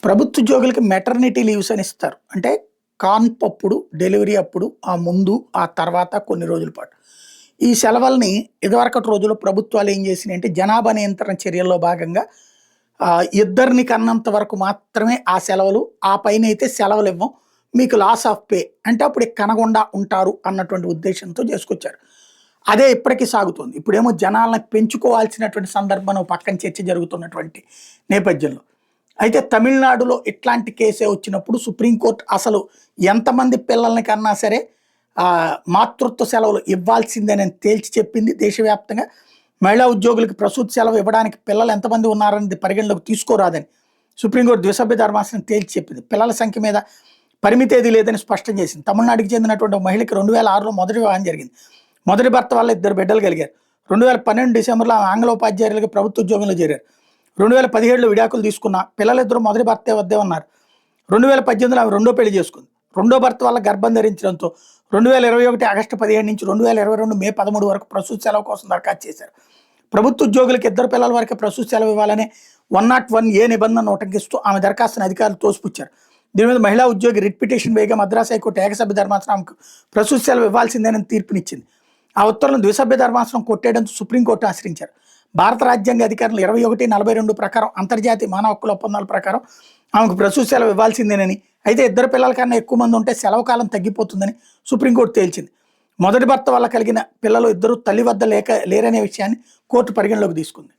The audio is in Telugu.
ప్రభుత్వ ఉద్యోగులకి మెటర్నిటీ లీవ్స్ అని ఇస్తారు. అంటే కాన్పప్పుడు, డెలివరీ అప్పుడు, ఆ ముందు, ఆ తర్వాత కొన్ని రోజుల పాటు. ఈ సెలవుల్ని ఇదివరకటి రోజుల్లో ప్రభుత్వాలు ఏం చేసినాయంటే జనాభా నియంత్రణ చర్యల్లో భాగంగా ఇద్దరిని కన్నంత వరకు మాత్రమే ఆ సెలవులు. ఆ పైనైతే సెలవులివ్వం. మీకు లాస్ ఆఫ్ పే అంటే అప్పుడు ఇక కనకుండా ఉంటారు అన్నటువంటి ఉద్దేశ్యంతో చేసుకొచ్చారు. అదే ఇప్పటికి సాగుతుంది. ఇప్పుడేమో జనాల్ని పెంచుకోవాల్సినటువంటి సందర్భం ఓ పక్కన చర్చ జరుగుతున్నటువంటి నేపథ్యంలో. అయితే తమిళనాడులో ఇట్లాంటి కేసే వచ్చినప్పుడు సుప్రీంకోర్టు అసలు ఎంతమంది పిల్లల్ని కన్నా సరే మాతృత్వ సెలవులు ఇవ్వాల్సిందేనని తేల్చి చెప్పింది. దేశవ్యాప్తంగా మహిళా ఉద్యోగులకు ప్రసూతి సెలవు ఇవ్వడానికి పిల్లలు ఎంతమంది ఉన్నారనేది పరిగణలోకి తీసుకోరాదని సుప్రీంకోర్టు ద్విసభ్య ధర్మాసనం తేల్చి చెప్పింది. పిల్లల సంఖ్య మీద పరిమితేది లేదని స్పష్టం చేసింది. తమిళనాడుకి చెందినటువంటి మహిళకి 2006లో మొదటి వివాహం జరిగింది. మొదటి భర్త వల్ల 2 బిడ్డలు కలిగారు. 2012 డిసెంబర్లో ఆమె ఆంగ్ల ఉపాధ్యాయులుగా ప్రభుత్వ ఉద్యోగంలో చేరారు. 2017లో విడాకులు తీసుకున్న పిల్లలిద్దరూ మొదటి భర్తే వద్దే ఉన్నారు. 2018లో ఆమె రెండో పెళ్లి చేసుకుంది. రెండో భర్త వల్ల గర్భం ధరించడంతో 2021 ఆగస్టు 17 నుంచి 2022 మే 13 వరకు ప్రసూతి సెలవు కోసం దరఖాస్తు చేశారు. ప్రభుత్వ ఉద్యోగులకు 2 పిల్లల వరకు ప్రసూతి సెలవు ఇవ్వాలనే 101A నిబంధనను ఉటంకిస్తూ ఆమె దరఖాస్తును అధికారులు తోసిపుచ్చారు. దీని మీద మహిళా ఉద్యోగి రిట్ పిటిషన్ వేయగా మద్రాసు హైకోర్టు ఏకసభ్య ధర్మాసనం ఆమెకు ప్రసూతి సెలవు ఇవ్వాల్సిందేనని తీర్పునిచ్చింది. ఆ ఉత్తర్వులను ద్విసభ్య ధర్మాసనం కొట్టేయడంతో సుప్రీంకోర్టు ఆశ్రయించారు. భారత రాజ్యాంగ అధికారులు 2142 ప్రకారం అంతర్జాతీయ మానవ హక్కుల ఒప్పందాల ప్రకారం ఆమెకు ప్రసూతి సెలవు ఇవ్వాల్సిందేనని, అయితే 2 పిల్లల కన్నా ఎక్కువ మంది ఉంటే సెలవు కాలం తగ్గిపోతుందని సుప్రీంకోర్టు తేల్చింది. మొదటి భర్త వల్ల కలిగిన పిల్లలు ఇద్దరు తల్లి వద్ద లేరనే విషయాన్ని కోర్టు పరిగణలోకి తీసుకుంది.